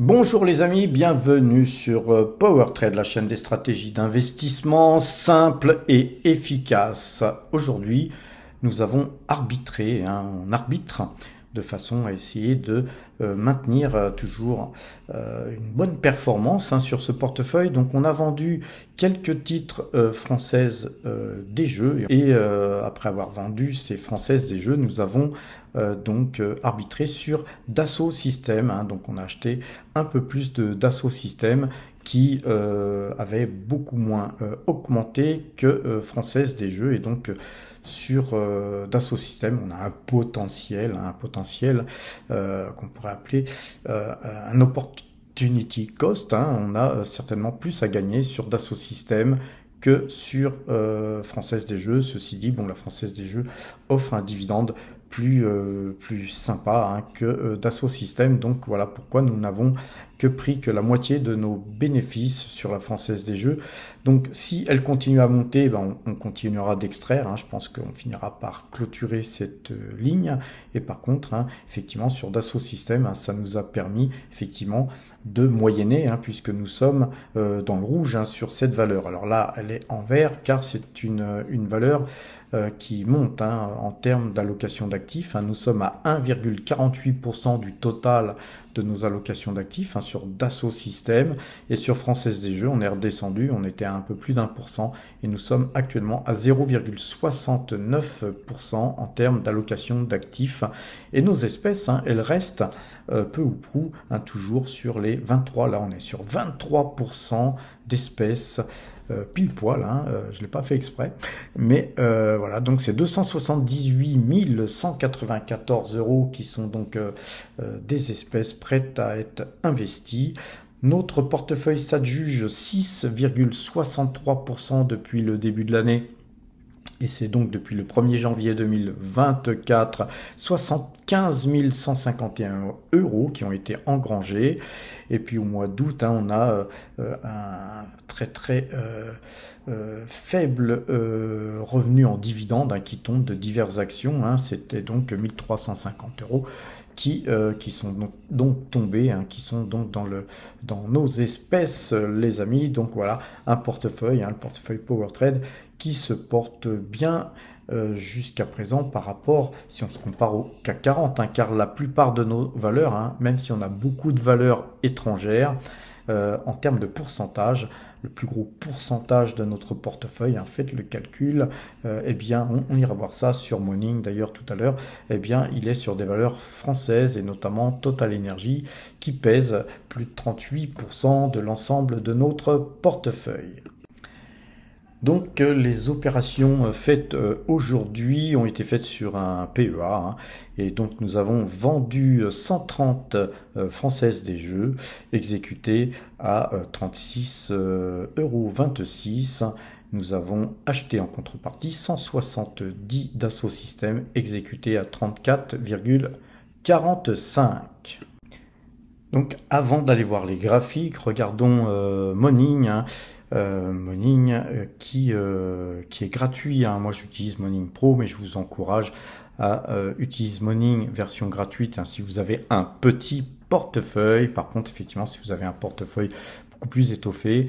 Bonjour les amis, bienvenue sur PowerTrade, la chaîne des stratégies d'investissement simples et efficaces. Aujourd'hui, nous avons arbitré, on arbitre de façon à essayer de maintenir toujours une bonne performance sur ce portefeuille. Donc on a vendu quelques titres françaises des jeux et après avoir vendu ces françaises des jeux, nous avons arbitré sur Dassault Systèmes. Donc on a acheté un peu plus de Dassault Systèmes qui avait beaucoup moins augmenté que française des jeux, et donc sur Dassault Systèmes on a un potentiel qu'on pourrait appeler un opportunity cost. On a certainement plus à gagner sur Dassault Systèmes que sur Française des Jeux. Ceci dit, la Française des Jeux offre un dividende plus sympa que Dassault Systèmes. Donc voilà pourquoi nous n'avons pris que la moitié de nos bénéfices sur la Française des Jeux. Donc si elle continue à monter, on continuera d'extraire. Je pense qu'on finira par clôturer cette ligne. Et par contre, effectivement, sur Dassault Systèmes, ça nous a permis effectivement de moyenner, puisque nous sommes dans le rouge sur cette valeur. Alors là, elle est en vert car c'est une valeur qui monte en termes d'allocation d'actifs. Nous sommes à 1,48% du total de nos allocations d'actifs sur Dassault Systèmes, et sur Française des Jeux on est redescendu, on était à un peu plus d'1% et nous sommes actuellement à 0,69% en termes d'allocation d'actifs. Et nos espèces, elles restent peu ou prou toujours sur les 23, là on est sur 23% d'espèces pile poil, je ne l'ai pas fait exprès, mais voilà, donc c'est 278 194 € qui sont donc des espèces prêtes à être investies. Notre portefeuille s'adjuge 6,63% depuis le début de l'année. Et c'est donc depuis le 1er janvier 2024, 75 151 € qui ont été engrangés. Et puis au mois d'août, on a un très faible revenu en dividende qui tombe de diverses actions. C'était donc 1350 € qui sont donc tombés, qui sont donc dans nos espèces, les amis. Donc voilà, un portefeuille, le portefeuille PowerTrade qui se porte bien jusqu'à présent par rapport, si on se compare au CAC 40, car la plupart de nos valeurs, même si on a beaucoup de valeurs étrangères, en termes de pourcentage, le plus gros pourcentage de notre portefeuille, faites le calcul, on ira voir ça sur Morning d'ailleurs tout à l'heure, il est sur des valeurs françaises et notamment Total Energy qui pèse plus de 38% de l'ensemble de notre portefeuille. Donc les opérations faites aujourd'hui ont été faites sur un PEA, et donc nous avons vendu 130 Françaises des Jeux exécutées à 36,26 €. Nous avons acheté en contrepartie 170 Dassault Systèmes exécutés à 34,45 €. Donc avant d'aller voir les graphiques, regardons Morning. Morning qui est gratuit. Moi j'utilise Morning Pro, mais je vous encourage à utiliser Morning version gratuite si vous avez un petit portefeuille. Par contre, effectivement, si vous avez un portefeuille beaucoup plus étoffé,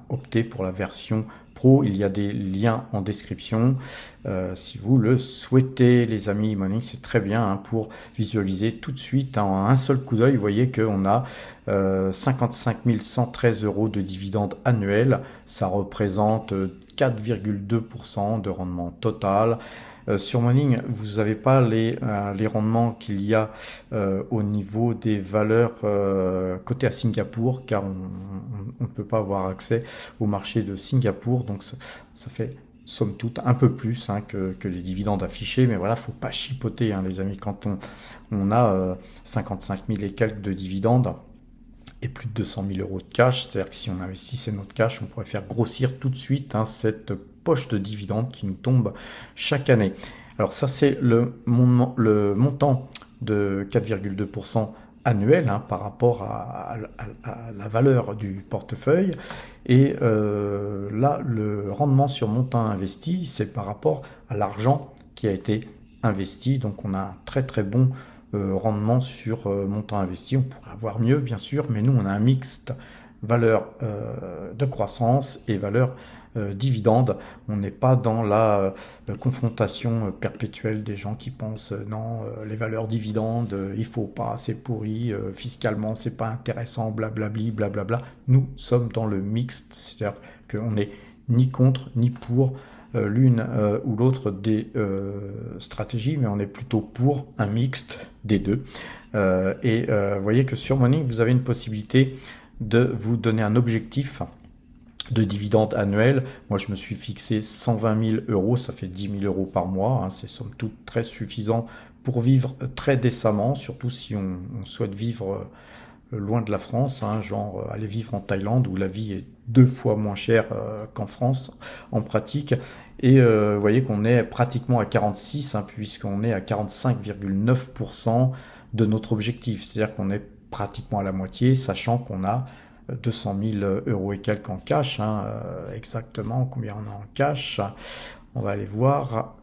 optez pour la version Pro. Il y a des liens en description si vous le souhaitez, les amis. Morning, c'est très bien pour visualiser tout de suite en un seul coup d'œil. Vous voyez qu'on a 55 113 € de dividendes annuels. Ça représente 4,2% de rendement total. Sur Morning, vous n'avez pas les rendements qu'il y a au niveau des valeurs cotées à Singapour, car on ne peut pas avoir accès au marché de Singapour. Donc ça fait somme toute un peu plus que les dividendes affichés. Mais voilà, faut pas chipoter, les amis. Quand on a 55 000 et quelques de dividendes et plus de 200 000 € de cash, c'est-à-dire que si on investissait notre cash, on pourrait faire grossir tout de suite cette poche de dividendes qui nous tombe chaque année. Alors ça, c'est le montant de 4,2% annuel par rapport à la valeur du portefeuille. Et là, le rendement sur montant investi, c'est par rapport à l'argent qui a été investi. Donc on a un très bon rendement sur montant investi. On pourrait avoir mieux, bien sûr, mais nous, on a un mixte valeur de croissance et valeur dividende. On n'est pas dans la confrontation perpétuelle des gens qui pensent non, les valeurs dividendes, il faut pas, c'est pourri, fiscalement, c'est pas intéressant, blablabli, blablabla. Nous sommes dans le mixte, c'est-à-dire qu'on n'est ni contre ni pour l'une ou l'autre des stratégies, mais on est plutôt pour un mixte des deux. Vous voyez que sur Morning, vous avez une possibilité de vous donner un objectif de dividende annuel. Moi, je me suis fixé 120 000 euros, ça fait 10 000 euros par mois. C'est somme toute très suffisant pour vivre très décemment, surtout si on souhaite vivre loin de la France, genre aller vivre en Thaïlande où la vie est 2 fois moins chère qu'en France en pratique. Et vous voyez qu'on est pratiquement à 46, puisqu'on est à 45,9% de notre objectif. C'est-à-dire qu'on est pratiquement à la moitié, sachant qu'on a 200 000 euros et quelques en cash, exactement combien on a en cash. On va aller voir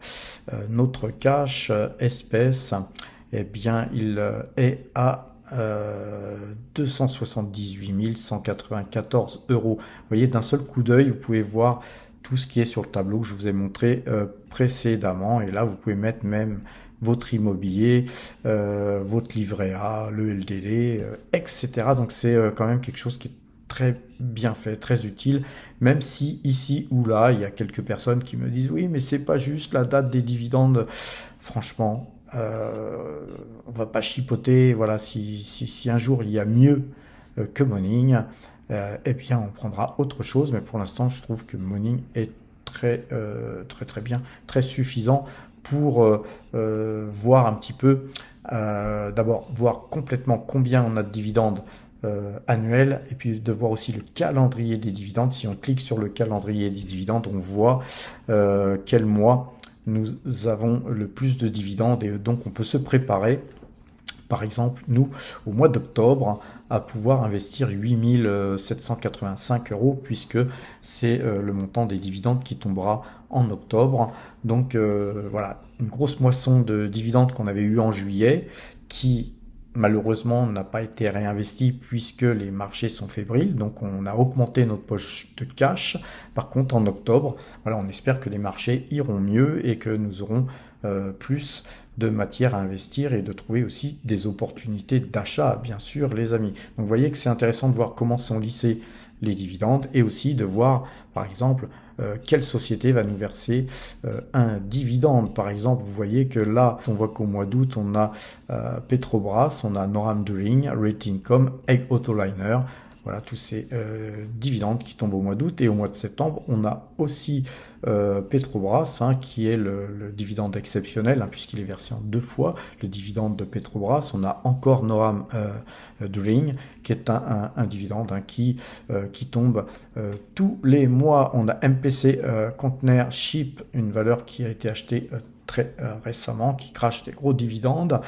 notre cash espèce. Eh bien, il est à 278 194 euros. Vous voyez, d'un seul coup d'œil, vous pouvez voir tout ce qui est sur le tableau que je vous ai montré précédemment. Et là, vous pouvez mettre même votre immobilier, votre livret A, le LDD, etc. Donc c'est quand même quelque chose qui est très bien fait, très utile, même si ici ou là, il y a quelques personnes qui me disent « Oui, mais c'est pas juste la date des dividendes. » Franchement, on va pas chipoter. Voilà, si un jour il y a mieux que Morning, eh bien on prendra autre chose. Mais pour l'instant, je trouve que Morning est très bien, très suffisant pour voir un petit peu, d'abord voir complètement combien on a de dividendes annuels, et puis de voir aussi le calendrier des dividendes. Si on clique sur le calendrier des dividendes, on voit quel mois nous avons le plus de dividendes, et donc on peut se préparer, par exemple, nous, au mois d'octobre, à pouvoir investir 8 785 euros, puisque c'est le montant des dividendes qui tombera en octobre. Donc voilà, une grosse moisson de dividendes qu'on avait eu en juillet, qui malheureusement n'a pas été réinvesti puisque les marchés sont fébriles, donc on a augmenté notre poche de cash. Par contre, en octobre, voilà, on espère que les marchés iront mieux et que nous aurons plus de matière à investir et de trouver aussi des opportunités d'achat, bien sûr, les amis. Donc vous voyez que c'est intéressant de voir comment sont lissés les dividendes, et aussi de voir, par exemple, quelle société va nous verser un dividende. Par exemple, vous voyez que là, on voit qu'au mois d'août, on a Petrobras, on a Noram Drilling, Rate Income, Egg Autoliner. Voilà, tous ces dividendes qui tombent au mois d'août. Et au mois de septembre, on a aussi Petrobras, qui est le dividende exceptionnel, puisqu'il est versé en 2 fois, le dividende de Petrobras. On a encore Noram Drilling, qui est un dividende qui tombe tous les mois. On a MPC Container Ship, une valeur qui a été achetée très récemment, qui crache des gros dividendes.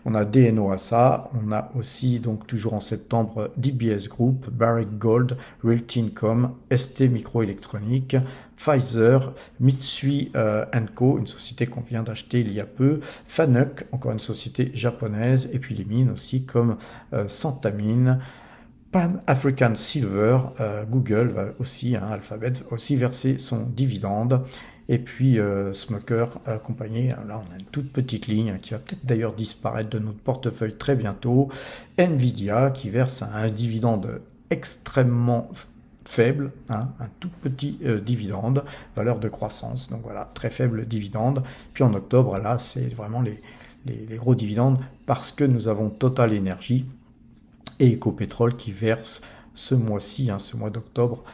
On a DNO ASA, on a aussi, donc toujours en septembre, DBS Group, Barrick Gold, Realty Income, ST Microélectronique, Pfizer, Mitsui Co, une société qu'on vient d'acheter il y a peu, Fanuc, encore une société japonaise, et puis les mines aussi comme Santamine, Pan African Silver, Google va aussi, Alphabet va aussi verser son dividende. Et puis Smoker accompagné, là on a une toute petite ligne qui va peut-être d'ailleurs disparaître de notre portefeuille très bientôt. Nvidia qui verse un dividende extrêmement faible, un tout petit dividende, valeur de croissance, donc voilà, très faible dividende. Puis en octobre, là c'est vraiment les gros dividendes, parce que nous avons Total Energy et Ecopetrol qui versent ce mois-ci, ce mois d'octobre,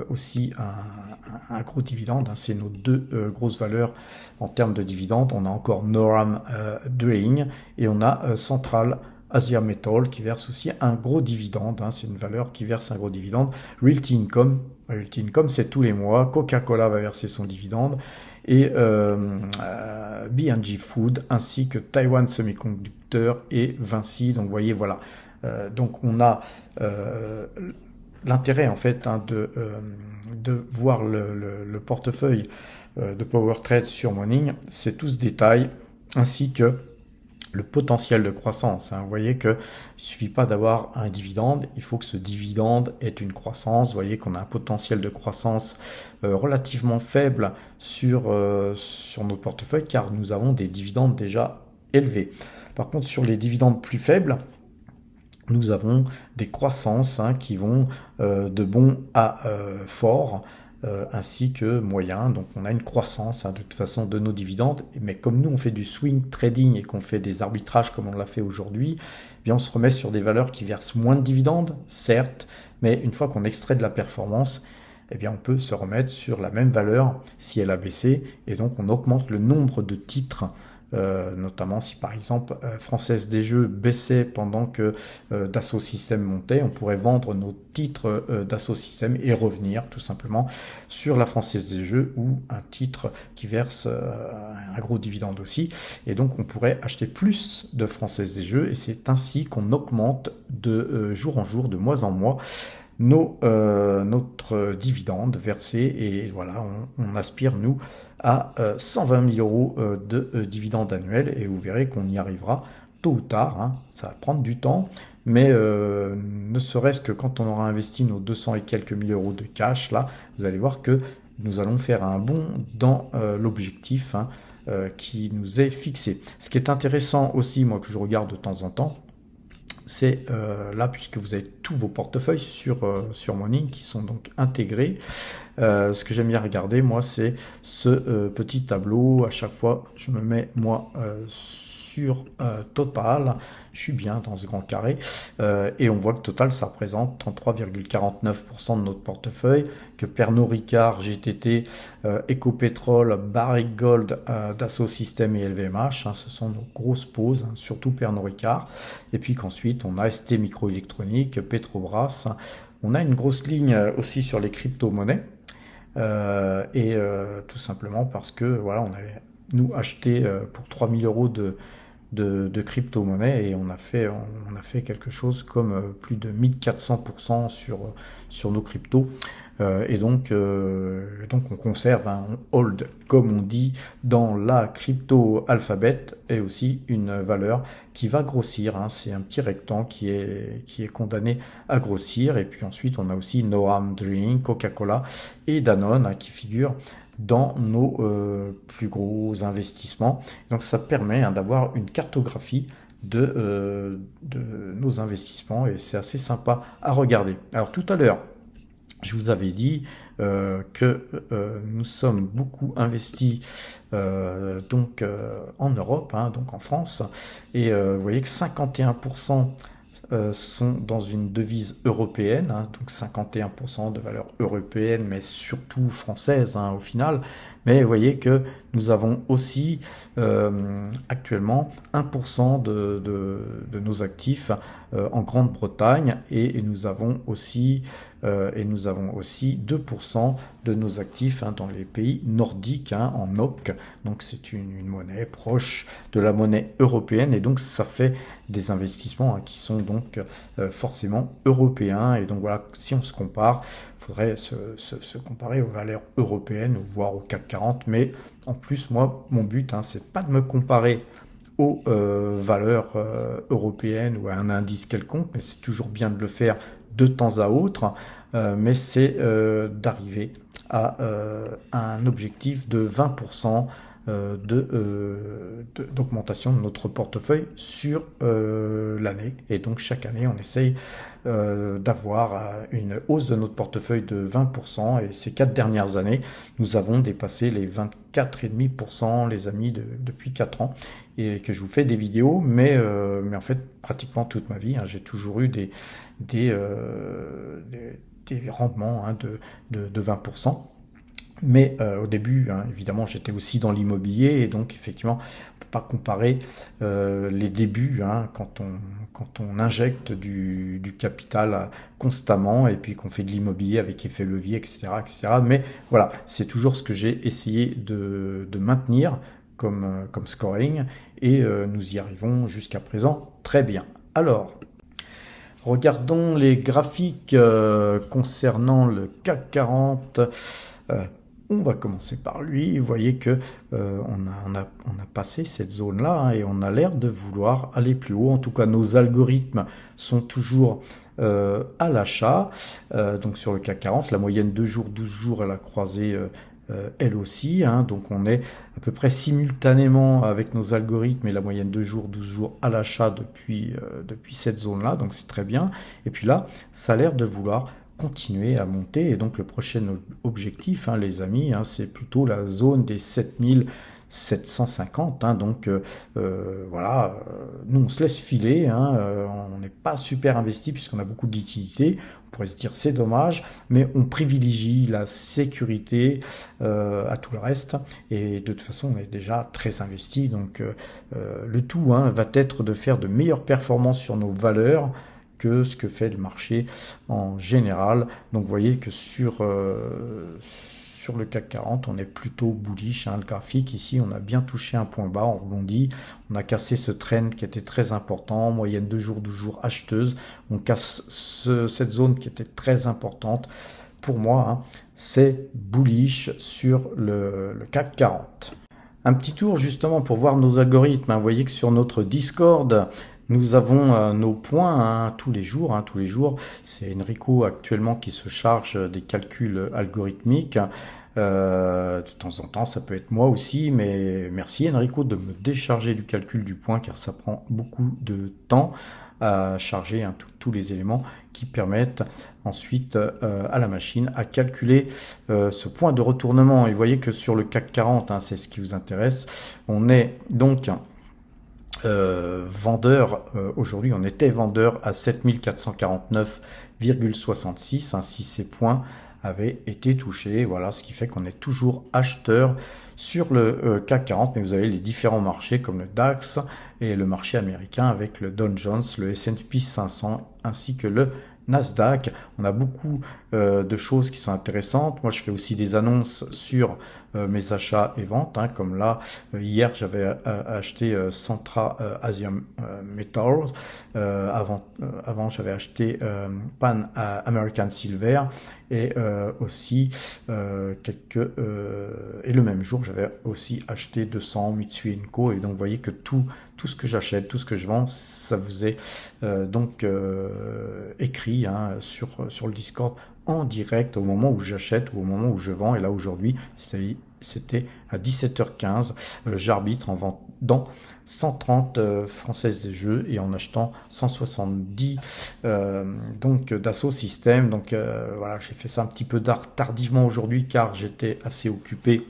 aussi un gros dividende. C'est nos 2 grosses valeurs en termes de dividendes. On a encore Noram Drilling et on a Central Asia Metal qui verse aussi un gros dividende. C'est une valeur qui verse un gros dividende. Realty Income, c'est tous les mois. Coca-Cola va verser son dividende. Et B&G Food, ainsi que Taiwan Semiconductor et Vinci. Donc vous voyez, voilà. Donc on a l'intérêt en fait de voir le portefeuille de PowerTrade sur Morning, c'est tout ce détail, ainsi que le potentiel de croissance. Vous voyez qu'il ne suffit pas d'avoir un dividende, il faut que ce dividende ait une croissance. Vous voyez qu'on a un potentiel de croissance relativement faible sur notre portefeuille car nous avons des dividendes déjà élevés. Par contre, sur les dividendes plus faibles, nous avons des croissances qui vont de bon à fort. Ainsi que moyen, donc on a une croissance de toute façon de nos dividendes, mais comme nous on fait du swing trading et qu'on fait des arbitrages comme on l'a fait aujourd'hui, eh bien on se remet sur des valeurs qui versent moins de dividendes, certes, mais une fois qu'on extrait de la performance, eh bien on peut se remettre sur la même valeur si elle a baissé, et donc on augmente le nombre de titres. Notamment si par exemple Française des Jeux baissait pendant que Dassault Systèmes montait, on pourrait vendre nos titres Dassault Systèmes et revenir tout simplement sur la Française des Jeux ou un titre qui verse un gros dividende aussi, et donc on pourrait acheter plus de Française des Jeux, et c'est ainsi qu'on augmente de jour en jour, de mois en mois, notre dividende versé, et voilà, on aspire nous à 120 000 euros de dividende annuel, et vous verrez qu'on y arrivera tôt ou tard, ça va prendre du temps, mais ne serait-ce que quand on aura investi nos 200 et quelques mille euros de cash, là, vous allez voir que nous allons faire un bond dans l'objectif qui nous est fixé. Ce qui est intéressant aussi, moi que je regarde de temps en temps, c'est là, puisque vous avez tous vos portefeuilles sur Morning qui sont donc intégrés. Ce que j'aime bien regarder, moi, c'est ce petit tableau. À chaque fois, je me mets, moi, sur Total. Je suis bien dans ce grand carré. Et on voit que Total, ça représente 33,49% de notre portefeuille, que Pernod Ricard, GTT, Ecopetrol, Barrick Gold, Dassault Systèmes et LVMH, ce sont nos grosses pauses, surtout Pernod Ricard. Et puis qu'ensuite, on a ST Microélectronique, Petrobras. On a une grosse ligne aussi sur les crypto-monnaies. Tout simplement parce que voilà, on avait nous acheté pour 3000 euros de crypto-monnaie, et on a fait quelque chose comme plus de 1400% sur nos cryptos. Donc on conserve on hold, comme on dit dans la crypto alphabet, et aussi une valeur qui va grossir. C'est un petit rectangle qui est condamné à grossir. Et puis ensuite on a aussi Noam Drink, Coca-Cola et Danone qui figurent dans nos plus gros investissements. Donc ça permet d'avoir une cartographie de nos investissements, et c'est assez sympa à regarder. Alors tout à l'heure, je vous avais dit que nous sommes beaucoup investis en Europe, donc en France, et vous voyez que 51% sont dans une devise européenne, donc 51% de valeur européenne, mais surtout française au final. Mais vous voyez que nous avons aussi actuellement 1% de nos actifs en Grande-Bretagne, et nous avons aussi 2% de nos actifs dans les pays nordiques, en NOK. Donc c'est une monnaie proche de la monnaie européenne, et donc ça fait des investissements qui sont donc forcément européens. Et donc voilà, si on se compare, il faudrait se comparer aux valeurs européennes, voire au CAC 40. Mais en plus, moi, mon but, c'est pas de me comparer aux valeurs européennes ou à un indice quelconque, mais c'est toujours bien de le faire de temps à autre, mais c'est d'arriver à un objectif de 20% d'augmentation de notre portefeuille sur l'année. Et donc chaque année on essaye d'avoir une hausse de notre portefeuille de 20%, et ces 4 dernières années nous avons dépassé les 24,5%, les amis, depuis 4 ans, et que je vous fais des vidéos, mais en fait pratiquement toute ma vie, j'ai toujours eu des rendements de 20%. Mais au début, évidemment, j'étais aussi dans l'immobilier, et donc effectivement, on ne peut pas comparer les débuts quand on injecte du capital constamment, et puis qu'on fait de l'immobilier avec effet levier, etc., etc. Mais voilà, c'est toujours ce que j'ai essayé de maintenir comme scoring, et nous y arrivons jusqu'à présent très bien. Alors, regardons les graphiques concernant le CAC 40. On va commencer par lui. Vous voyez que on a passé cette zone-là, hein, et on a l'air de vouloir aller plus haut. En tout cas, nos algorithmes sont toujours à l'achat. Donc sur le CAC 40, la moyenne 2 jours, 12 jours, elle a croisé elle aussi, hein. Donc on est à peu près simultanément avec nos algorithmes et la moyenne 2 jours, 12 jours à l'achat depuis cette zone-là. Donc c'est très bien. Et puis là, ça a l'air de vouloir continuer à monter, et donc le prochain objectif, hein, les amis, hein, c'est plutôt la zone des 7750, hein, donc voilà, nous on se laisse filer, hein, on n'est pas super investi puisqu'on a beaucoup de liquidités. On pourrait se dire c'est dommage, mais on privilégie la sécurité à tout le reste, et de toute façon on est déjà très investi, donc le tout, hein, va être de faire de meilleures performances sur nos valeurs que ce que fait le marché en général. Donc vous voyez que sur le CAC 40, on est plutôt bullish, hein, le graphique ici, on a bien touché un point bas, on rebondit, on a cassé ce trend qui était très important, moyenne 2 jours, 12 jours acheteuse, on casse cette zone qui était très importante. Pour moi, hein, c'est bullish sur le CAC 40. Un petit tour justement pour voir nos algorithmes, hein. Vous voyez que sur notre Discord, nous avons nos points, hein, tous les jours. Hein, tous les jours, c'est Enrico actuellement qui se charge des calculs algorithmiques. De temps en temps, ça peut être moi aussi, mais merci Enrico de me décharger du calcul du point, car ça prend beaucoup de temps à charger, hein, tous les éléments qui permettent ensuite à la machine à calculer ce point de retournement. Et vous voyez que sur le CAC 40, hein, c'est ce qui vous intéresse, on est donc vendeur, aujourd'hui on était vendeur à 7449,66, hein, si ces points avaient été touchés. Voilà, ce qui fait qu'on est toujours acheteur sur le CAC 40, mais vous avez les différents marchés comme le DAX et le marché américain avec le Dow Jones, le S&P 500 ainsi que le Nasdaq. On a beaucoup de choses qui sont intéressantes. Moi, je fais aussi des annonces sur mes achats et ventes, hein, comme là, hier, j'avais acheté Centra Asian Metals. Avant j'avais acheté Pan American Silver, et aussi et le même jour, j'avais aussi acheté 200 Mitsui & Co. Et donc, vous voyez que tout ce que j'achète, tout ce que je vends, ça vous est donc écrit, hein, sur le Discord en direct au moment où j'achète ou au moment où je vends. Et là aujourd'hui, c'était à 17h15. J'arbitre en vendant 130 françaises des jeux et en achetant 170 donc Dassault Systèmes. Donc voilà, j'ai fait ça un petit peu tardivement aujourd'hui car j'étais assez occupé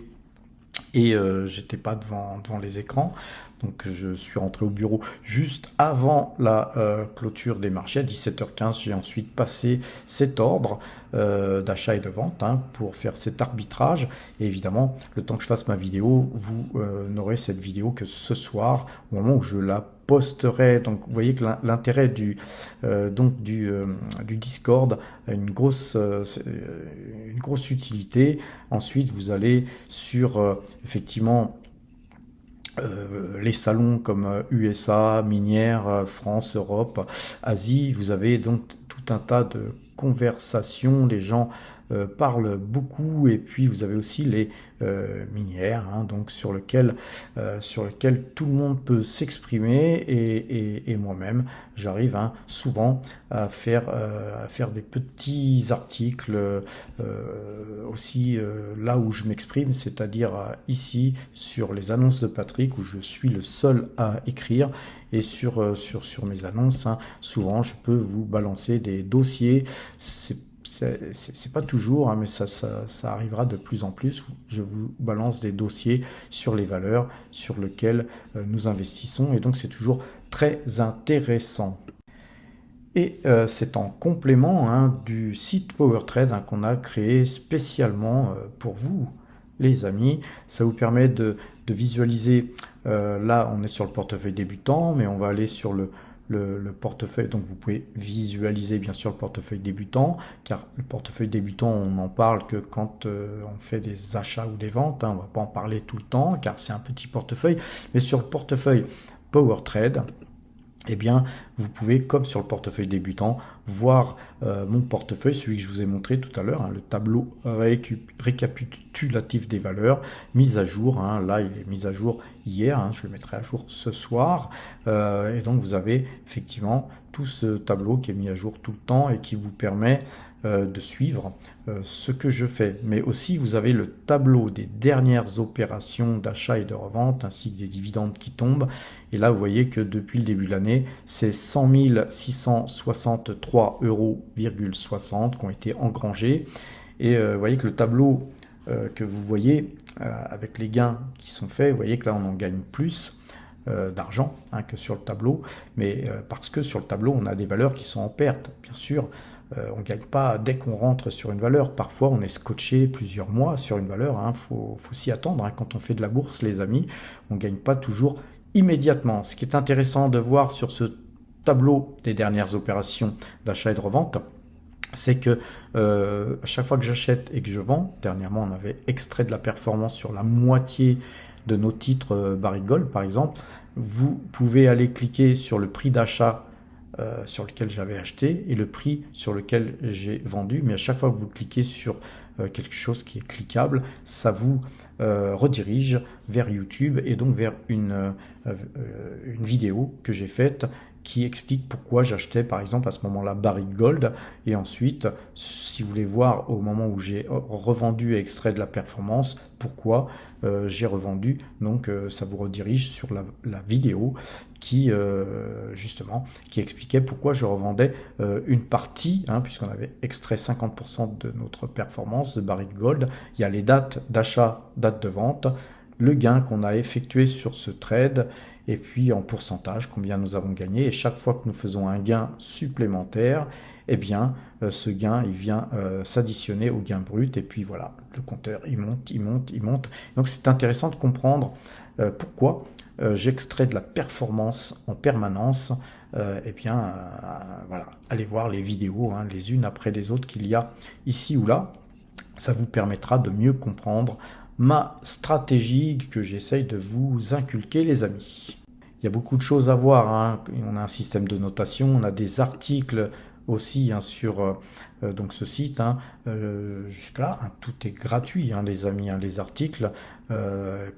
et j'étais pas devant les écrans. Donc je suis rentré au bureau juste avant la clôture des marchés à 17h15. J'ai ensuite passé cet ordre d'achat et de vente, hein, pour faire cet arbitrage. Et évidemment, le temps que je fasse ma vidéo, vous n'aurez cette vidéo que ce soir, au moment où je la posterai. Donc vous voyez que l'intérêt du Discord a une grosse utilité. Ensuite, vous allez sur effectivement les salons comme USA, Minière, France, Europe, Asie. Vous avez donc tout un tas de conversations, les gens parlent beaucoup, et puis vous avez aussi les minières, hein, donc sur lequel tout le monde peut s'exprimer, et moi-même j'arrive, hein, souvent à faire des petits articles aussi là où je m'exprime, c'est-à-dire ici sur les annonces de Patrick, où je suis le seul à écrire. Et sur mes annonces, hein, souvent je peux vous balancer des dossiers. C'est pas toujours, hein, mais ça arrivera de plus en plus. Je vous balance des dossiers sur les valeurs sur lesquelles nous investissons, et donc c'est toujours très intéressant. Et c'est en complément, hein, du site PowerTrade, hein, qu'on a créé spécialement pour vous, les amis. Ça vous permet de visualiser. Là, on est sur le portefeuille débutant, mais on va aller sur le portefeuille. Donc vous pouvez visualiser bien sûr le portefeuille débutant, car le portefeuille débutant, on n'en parle que quand on fait des achats ou des ventes, hein. On ne va pas en parler tout le temps car c'est un petit portefeuille. Mais sur le portefeuille PowerTrade, eh bien, vous pouvez, comme sur le portefeuille débutant, voir mon portefeuille, celui que je vous ai montré tout à l'heure, hein, le tableau récapitulatif des valeurs, mise à jour. Hein, là, il est mis à jour hier, hein, je le mettrai à jour ce soir. Et donc, vous avez effectivement tout ce tableau qui est mis à jour tout le temps et qui vous permet de suivre ce que je fais. Mais aussi, vous avez le tableau des dernières opérations d'achat et de revente, ainsi que des dividendes qui tombent. Et là, vous voyez que depuis le début de l'année, c'est 100 663,60 euros qui ont été engrangés. Et vous voyez que le tableau que vous voyez avec les gains qui sont faits, vous voyez que là, on en gagne plus d'argent hein, que sur le tableau, mais parce que sur le tableau, on a des valeurs qui sont en perte. Bien sûr, on ne gagne pas dès qu'on rentre sur une valeur. Parfois, on est scotché plusieurs mois sur une valeur. Il faut s'y attendre. Hein. Quand on fait de la bourse, les amis, on ne gagne pas toujours immédiatement. Ce qui est intéressant de voir sur ce tableau des dernières opérations d'achat et de revente, c'est que à chaque fois que j'achète et que je vends, dernièrement, on avait extrait de la performance sur la moitié de nos titres Barrick Gold, par exemple. Vous pouvez aller cliquer sur le prix d'achat sur lequel j'avais acheté et le prix sur lequel j'ai vendu, mais à chaque fois que vous cliquez sur quelque chose qui est cliquable, ça vous redirige vers YouTube et donc vers une vidéo que j'ai faite qui explique pourquoi j'achetais par exemple à ce moment-là Barrick Gold, et ensuite si vous voulez voir au moment où j'ai revendu et extrait de la performance pourquoi j'ai revendu, donc ça vous redirige sur la vidéo qui justement qui expliquait pourquoi je revendais une partie, hein, puisqu'on avait extrait 50% de notre performance de Barrick Gold. Il y a les dates d'achat, dates de vente, le gain qu'on a effectué sur ce trade, et puis en pourcentage, combien nous avons gagné. Et chaque fois que nous faisons un gain supplémentaire, eh bien, ce gain, il vient s'additionner au gain brut. Et puis voilà, le compteur, il monte, il monte, il monte. Donc c'est intéressant de comprendre pourquoi j'extrais de la performance en permanence. Voilà, allez voir les vidéos, hein, les unes après les autres qu'il y a ici ou là. Ça vous permettra de mieux comprendre ma stratégie que j'essaye de vous inculquer, les amis. Il y a beaucoup de choses à voir, hein. On a un système de notation, on a des articles aussi hein, sur donc ce site. Hein. Jusque-là, hein, tout est gratuit, hein, les amis, hein, les articles.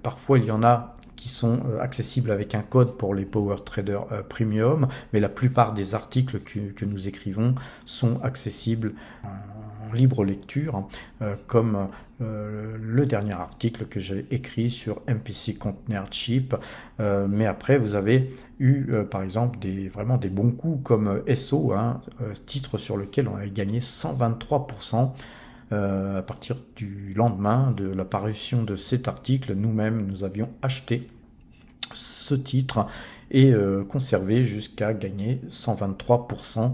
Parfois, il y en a qui sont accessibles avec un code pour les Power Trader Premium, mais la plupart des articles que nous écrivons sont accessibles en libre lecture, comme le dernier article que j'ai écrit sur MPC Container Chip. Mais après, vous avez eu, par exemple, vraiment des bons coups comme SO, hein, titre sur lequel on avait gagné 123%. À partir du lendemain de la parution de cet article, nous-mêmes, nous avions acheté ce titre et conservé jusqu'à gagner 123%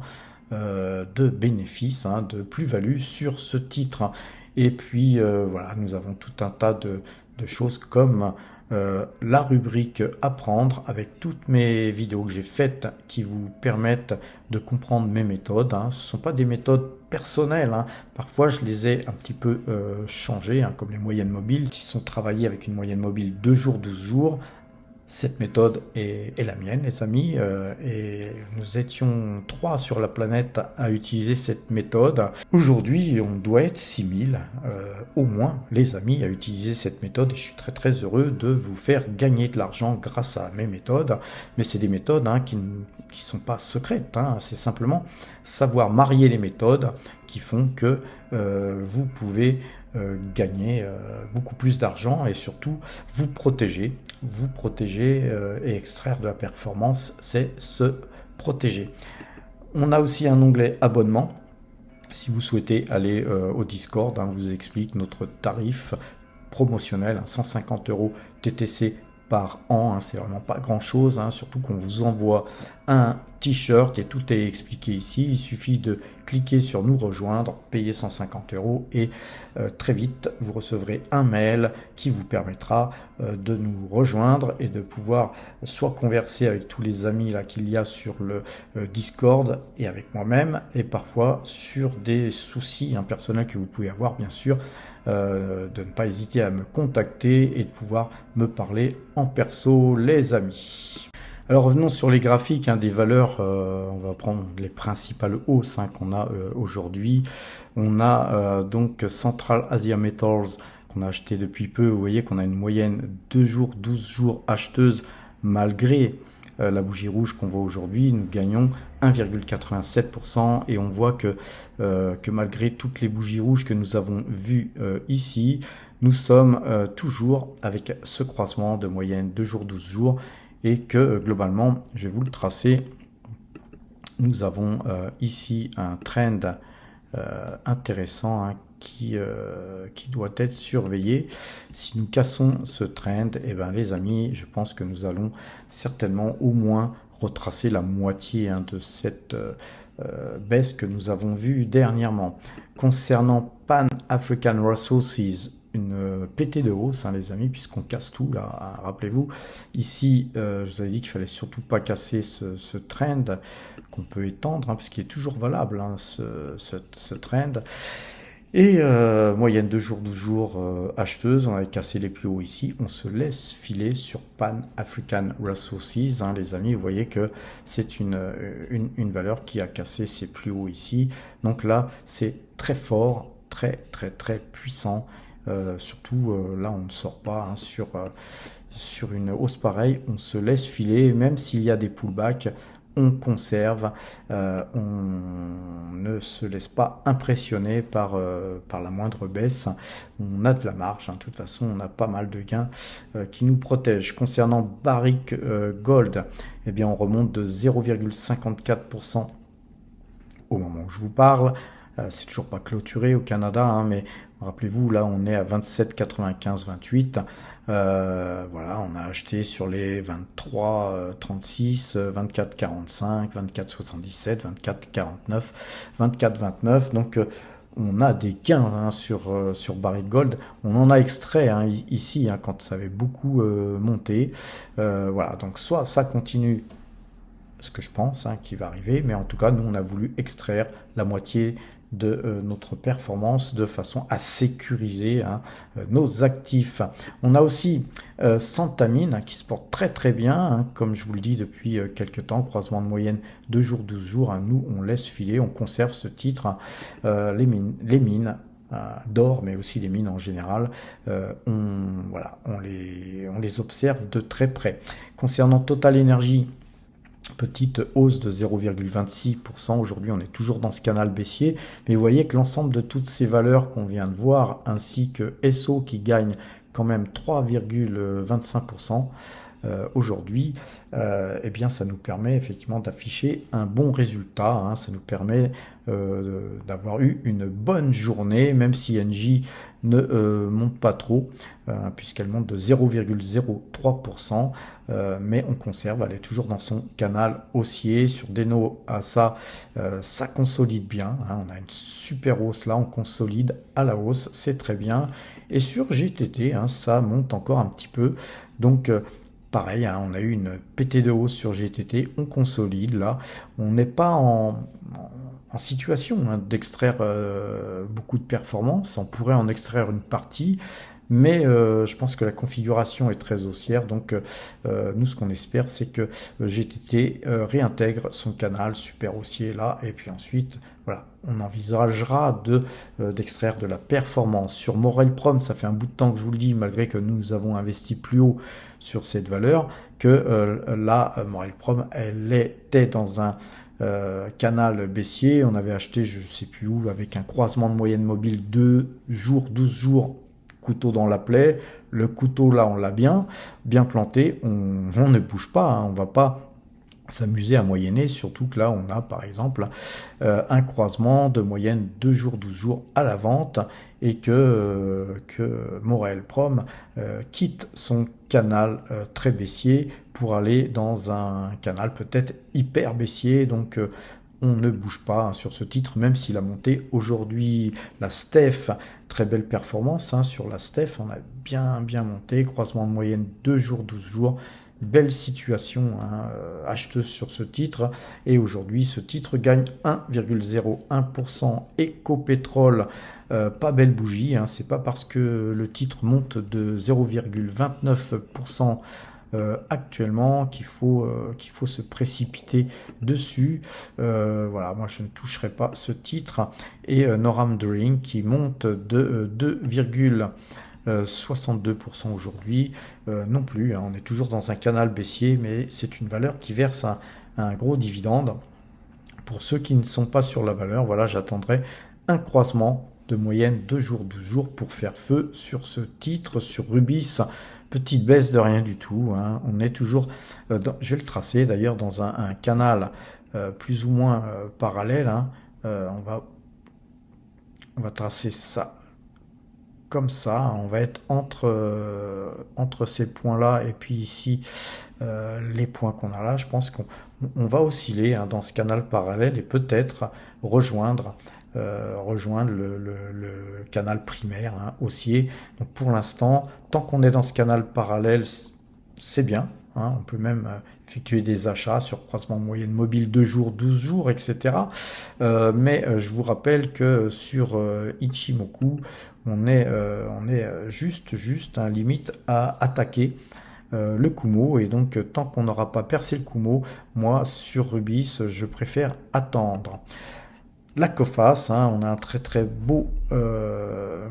de bénéfices, hein, de plus-value sur ce titre. Et puis voilà, nous avons tout un tas de choses comme la rubrique apprendre avec toutes mes vidéos que j'ai faites qui vous permettent de comprendre mes méthodes. Hein. Ce ne sont pas des méthodes personnelles, hein. Parfois je les ai un petit peu changées, hein, comme les moyennes mobiles qui sont travaillées avec une moyenne mobile 2 jours, 12 jours. Cette méthode est la mienne, les amis, et nous étions 3 sur la planète à utiliser cette méthode. Aujourd'hui, on doit être 6000 au moins, les amis, à utiliser cette méthode, et je suis très très heureux de vous faire gagner de l'argent grâce à mes méthodes. Mais c'est des méthodes hein, qui ne sont pas secrètes, hein. C'est simplement savoir marier les méthodes qui font que vous pouvez gagner beaucoup plus d'argent et surtout vous protéger et extraire de la performance, c'est se protéger. On a aussi un onglet abonnement. Si vous souhaitez aller au Discord, on vous explique notre tarif promotionnel, 150 € TTC par an, hein, c'est vraiment pas grand chose, hein, surtout qu'on vous envoie un t-shirt et tout est expliqué ici. Il suffit de cliquer sur nous rejoindre, payer 150 € et très vite vous recevrez un mail qui vous permettra de nous rejoindre et de pouvoir soit converser avec tous les amis là qu'il y a sur le Discord et avec moi-même, et parfois sur des soucis hein, personnels que vous pouvez avoir, bien sûr, de ne pas hésiter à me contacter et de pouvoir me parler en perso, les amis. Alors revenons sur les graphiques des valeurs, on va prendre les principales hausses qu'on a aujourd'hui. On a donc Central Asia Metals qu'on a acheté depuis peu. Vous voyez qu'on a une moyenne 2 jours, 12 jours acheteuse malgré la bougie rouge qu'on voit aujourd'hui. Nous gagnons 1,87% et on voit que malgré toutes les bougies rouges que nous avons vues ici, nous sommes toujours avec ce croisement de moyenne 2 jours, 12 jours et que globalement, je vais vous le tracer, nous avons ici un trend intéressant qui doit être surveillé. Si nous cassons ce trend, eh ben, les amis, je pense que nous allons certainement au moins retracer la moitié de cette baisse que nous avons vue dernièrement. Concernant Pan African Resources, une pétée de hausse, les amis, puisqu'on casse tout là. Rappelez-vous, ici, je vous avais dit qu'il fallait surtout pas casser ce trend qu'on peut étendre, puisqu'il est toujours valable, ce trend. Et moyenne 2 jours, 12 jours acheteuse, on avait cassé les plus hauts ici, on se laisse filer sur Pan African Resources, les amis, vous voyez que c'est une valeur qui a cassé ses plus hauts ici, donc là c'est très fort, très puissant, surtout là on ne sort pas sur une hausse pareille, on se laisse filer, même s'il y a des pullbacks, on conserve, on ne se laisse pas impressionner par la moindre baisse, on a de la marge, de toute façon on a pas mal de gains qui nous protègent. Concernant Barrick Gold, eh bien on remonte de 0,54% au moment où je vous parle. C'est toujours pas clôturé au Canada, mais rappelez-vous, là on est à 27,95-28. Voilà, on a acheté sur les 23,36, 24,45, 24,77, 24,49, 24,29. Donc on a des gains sur Barrick Gold. On en a extrait ici quand ça avait beaucoup monté. Voilà, donc soit ça continue, ce que je pense qui va arriver, mais en tout cas nous on a voulu extraire la moitié de notre performance de façon à sécuriser nos actifs. On a aussi Santamine qui se porte très bien, comme je vous le dis depuis quelques temps, croisement de moyenne 2 jours, 12 jours, nous on laisse filer, on conserve ce titre, les mines d'or, mais aussi les mines en général, on les observe de très près. Concernant Total Energy, petite hausse de 0,26%. Aujourd'hui, on est toujours dans ce canal baissier. Mais vous voyez que l'ensemble de toutes ces valeurs qu'on vient de voir, ainsi que SO qui gagne quand même 3,25% aujourd'hui, eh bien, ça nous permet effectivement d'afficher un bon résultat. Ça nous permet d'avoir eu une bonne journée, même si NJ ne monte pas trop, puisqu'elle monte de 0,03%, mais on conserve, elle est toujours dans son canal haussier. Sur Deno ASA, ça consolide bien, on a une super hausse là, on consolide à la hausse, c'est très bien. Et sur GTT, ça monte encore un petit peu, donc pareil, on a eu une pétée de hausse sur GTT, on consolide là, on n'est pas en situation d'extraire beaucoup de performance, on pourrait en extraire une partie, mais je pense que la configuration est très haussière, donc nous ce qu'on espère c'est que GTT réintègre son canal super haussier là, et puis ensuite voilà, on envisagera d'extraire de la performance. Sur Morel Prom, ça fait un bout de temps que je vous le dis, malgré que nous avons investi plus haut sur cette valeur, que là Morel Prom elle était dans un canal baissier, on avait acheté je ne sais plus où avec un croisement de moyenne mobile 2 jours, 12 jours, couteau dans la plaie, le couteau là on l'a bien planté, on ne bouge pas, on va pas s'amuser à moyenner, surtout que là on a par exemple un croisement de moyenne 2 jours, 12 jours à la vente, et que Morel Prom quitte son canal très baissier pour aller dans un canal peut-être hyper baissier, donc on ne bouge pas sur ce titre, même s'il a monté aujourd'hui. La STEF, très belle performance sur la STEF, on a bien monté, croisement de moyenne 2 jours, 12 jours, belle situation acheteuse sur ce titre, et aujourd'hui ce titre gagne 1,01%. Ecopétrol, pas belle bougie, c'est pas parce que le titre monte de 0,29% actuellement qu'il faut se précipiter dessus. Voilà, moi je ne toucherai pas ce titre. Et Noram Doring qui monte de 2,62% aujourd'hui. Non plus, hein, on est toujours dans un canal baissier, mais c'est une valeur qui verse un gros dividende. Pour ceux qui ne sont pas sur la valeur, voilà, j'attendrai un croisement de moyenne 2 jours, 12 jours pour faire feu sur ce titre, sur Rubis. Petite baisse de rien du tout, hein. On est toujours, je vais le tracer d'ailleurs dans un canal plus ou moins parallèle, hein. On va tracer ça comme ça, on va être entre ces points-là et puis ici les points qu'on a là. Je pense qu'on va osciller, hein, dans ce canal parallèle et peut-être rejoindre le canal primaire, hein, haussier. Donc pour l'instant, tant qu'on est dans ce canal parallèle, c'est bien, hein. On peut même effectuer des achats sur croisement moyenne mobile 2 jours, 12 jours, etc. Mais je vous rappelle que sur Ichimoku, on est juste hein, limite à attaquer le Kumo, et donc tant qu'on n'aura pas percé le Kumo, moi sur Rubis je préfère attendre. La Coface, hein, on a un très très beau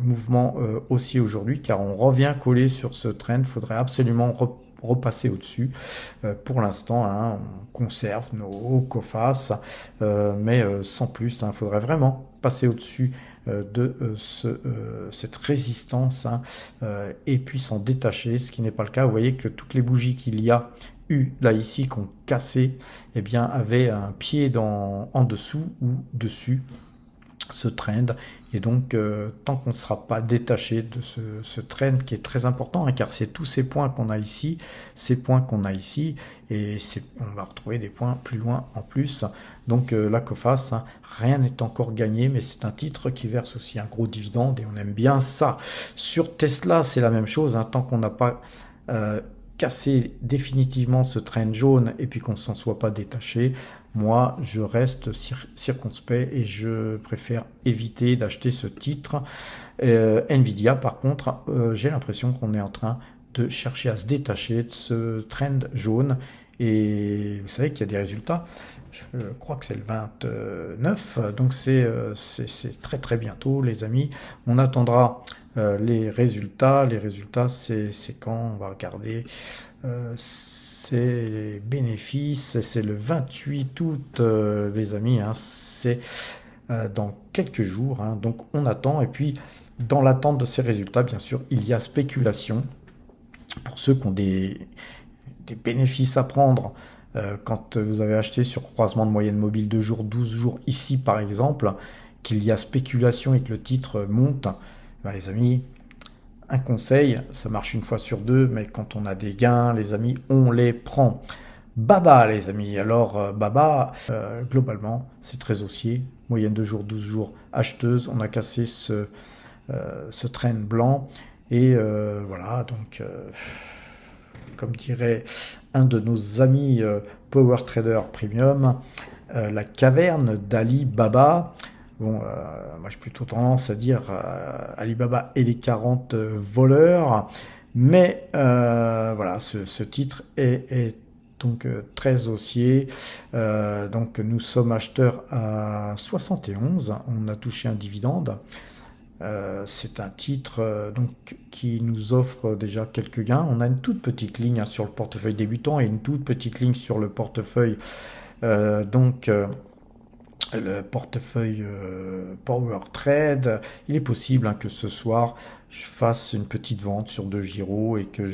mouvement haussier aujourd'hui, car on revient coller sur ce trend. Il faudrait absolument repasser au-dessus. Pour l'instant, hein, on conserve nos Cofaces, mais sans plus. Il faudrait vraiment passer au-dessus de cette résistance, hein, et puis s'en détacher, ce qui n'est pas le cas. Vous voyez que toutes les bougies qu'il y a eu là ici qu'on cassé, eh bien avait un pied en dessous ou dessus ce trend, et donc tant qu'on ne sera pas détaché de ce trend qui est très important, hein, car c'est tous ces points qu'on a ici, et on va retrouver des points plus loin en plus. Donc la Coface, hein, rien n'est encore gagné, mais c'est un titre qui verse aussi un gros dividende et on aime bien ça. Sur Tesla, c'est la même chose, hein, tant qu'on n'a pas casser définitivement ce trend jaune et puis qu'on ne s'en soit pas détaché, moi je reste circonspect et je préfère éviter d'acheter ce titre. Nvidia par contre, j'ai l'impression qu'on est en train de chercher à se détacher de ce trend jaune, et vous savez qu'il y a des résultats. Je crois que c'est le 29, donc c'est très très bientôt les amis. On attendra les résultats. Les résultats, c'est quand? On va regarder. C'est les bénéfices. C'est le 28 août, les amis, hein. C'est dans quelques jours, hein. Donc on attend. Et puis, dans l'attente de ces résultats, bien sûr, il y a spéculation. Pour ceux qui ont des bénéfices à prendre, quand vous avez acheté sur croisement de moyenne mobile 2 jours, 12 jours, ici par exemple, qu'il y a spéculation et que le titre monte, ben les amis, un conseil, ça marche une fois sur deux, mais quand on a des gains, les amis, on les prend. Baba, les amis. Alors, Baba, globalement, c'est très haussier. Moyenne 2 jours, 12 jours, acheteuse. On a cassé ce trend blanc. Et voilà, donc, comme dirait un de nos amis Power Trader Premium, la caverne d'Ali Baba. Bon, moi j'ai plutôt tendance à dire Alibaba et les 40 voleurs, mais voilà, ce titre est donc très haussier. Donc nous sommes acheteurs à 71, on a touché un dividende. C'est un titre donc qui nous offre déjà quelques gains. On a une toute petite ligne, hein, sur le portefeuille débutant et une toute petite ligne sur le portefeuille le portefeuille Power Trade. Il est possible, hein, que ce soir je fasse une petite vente sur 2 gyros et que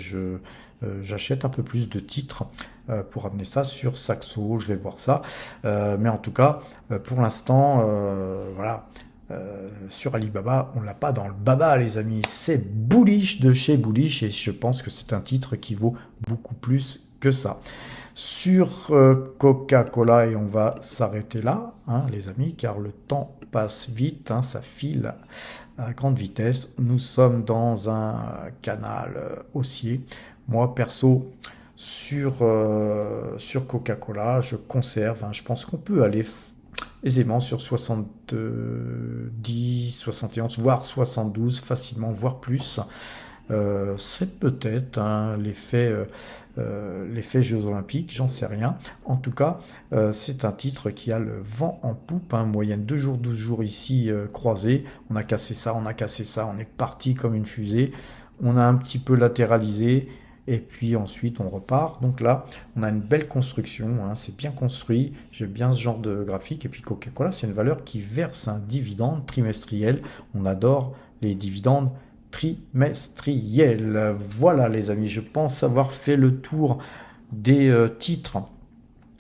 j'achète un peu plus de titres pour amener ça sur Saxo. Je vais voir ça, mais en tout cas pour l'instant voilà, sur Alibaba on l'a pas dans le baba, les amis. C'est bullish de chez bullish, et je pense que c'est un titre qui vaut beaucoup plus que ça. Sur Coca-Cola, et on va s'arrêter là, hein, les amis, car le temps passe vite, hein, ça file à grande vitesse. Nous sommes dans un canal haussier. Moi, perso, sur Coca-Cola, je conserve, hein. Je pense qu'on peut aller aisément sur 70, 71, voire 72, facilement, voire plus. C'est peut-être l'effet Jeux Olympiques, j'en sais rien. En tout cas, c'est un titre qui a le vent en poupe, moyenne 2 jours, 12 jours ici croisés. On a cassé ça, on est parti comme une fusée. On a un petit peu latéralisé. Et puis ensuite on repart. Donc là, on a une belle construction, c'est bien construit. J'aime bien ce genre de graphique. Et puis Coca-Cola, c'est une valeur qui verse un dividende trimestriel. On adore les dividendes trimestriels. Voilà les amis, je pense avoir fait le tour des titres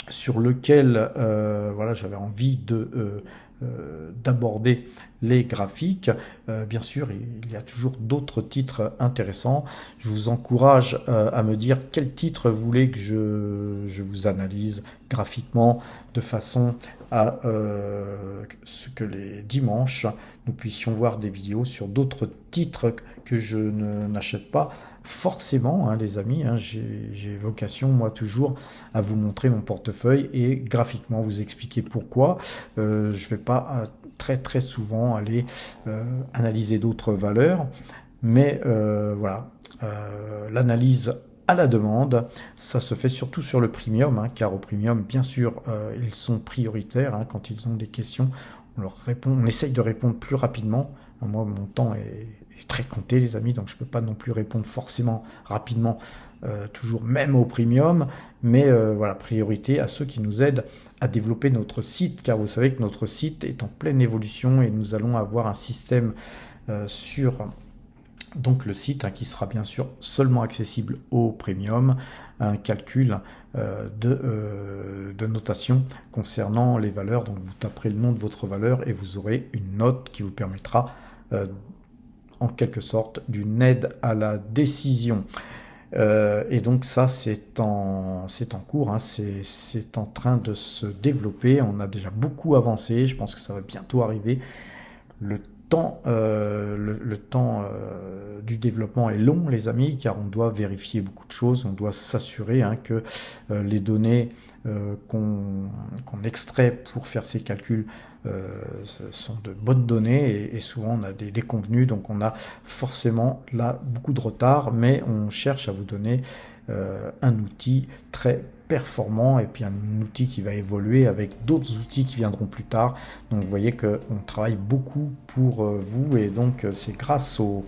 sur lesquels voilà, j'avais envie d'aborder les graphiques. Bien sûr, il y a toujours d'autres titres intéressants. Je vous encourage à me dire quel titre vous voulez que je vous analyse graphiquement de façon à ce que les dimanches, nous puissions voir des vidéos sur d'autres titres que je n'achète pas forcément, les amis. J'ai vocation, moi, toujours à vous montrer mon portefeuille et graphiquement vous expliquer pourquoi. Je ne vais pas très souvent aller analyser d'autres valeurs, mais voilà, l'analyse à la demande, ça se fait surtout sur le premium, car au premium, bien sûr, ils sont prioritaires. Quand ils ont des questions, on leur répond, on essaye de répondre plus rapidement. Moi, mon temps est très compté, les amis, donc je ne peux pas non plus répondre forcément rapidement, toujours même au premium, mais voilà, priorité à ceux qui nous aident à développer notre site, car vous savez que notre site est en pleine évolution et nous allons avoir un système sur donc le site qui sera bien sûr seulement accessible au premium, un calcul de notation concernant les valeurs. Donc vous taperez le nom de votre valeur et vous aurez une note qui vous permettra en quelque sorte d'une aide à la décision. Et donc ça c'est en cours, c'est en train de se développer. On a déjà beaucoup avancé, je pense que ça va bientôt arriver. Le temps du développement est long, les amis, car on doit vérifier beaucoup de choses. On doit s'assurer que les données qu'on extrait pour faire ces calculs sont de bonnes données, et souvent on a des déconvenus, donc on a forcément là beaucoup de retard, mais on cherche à vous donner un outil très performant, et puis un outil qui va évoluer avec d'autres outils qui viendront plus tard. Donc vous voyez qu'on travaille beaucoup pour vous, et donc c'est grâce au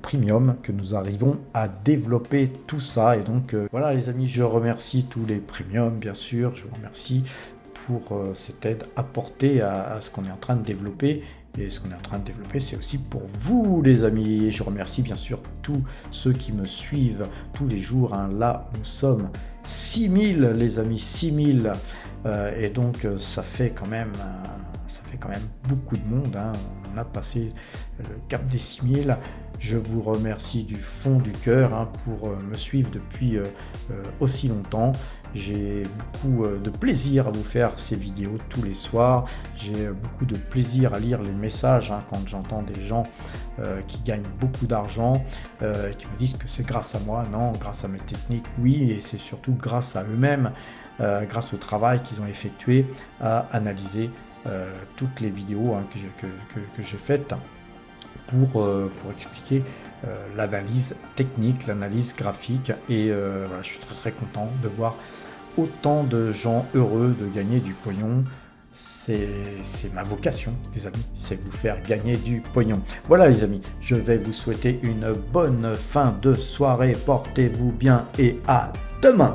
premium que nous arrivons à développer tout ça. Et donc voilà les amis, je remercie tous les premiums, bien sûr, je vous remercie pour cette aide apportée à ce qu'on est en train de développer. Et ce qu'on est en train de développer, c'est aussi pour vous les amis. Et je remercie bien sûr tous ceux qui me suivent tous les jours. Là, nous sommes 6000 les amis, 6000. Et donc ça fait quand même beaucoup de monde. On a passé le cap des 6000. Je vous remercie du fond du cœur pour me suivre depuis aussi longtemps. J'ai beaucoup de plaisir à vous faire ces vidéos tous les soirs. J'ai beaucoup de plaisir à lire les messages quand j'entends des gens qui gagnent beaucoup d'argent, qui me disent que c'est grâce à moi. Non, grâce à mes techniques, oui, et c'est surtout grâce à eux-mêmes, grâce au travail qu'ils ont effectué à analyser toutes les vidéos que j'ai faites pour expliquer l'analyse technique, l'analyse graphique. Et voilà, je suis très content de voir autant de gens heureux de gagner du pognon. C'est ma vocation, les amis, c'est vous faire gagner du pognon. Voilà les amis, je vais vous souhaiter une bonne fin de soirée, portez-vous bien et à demain.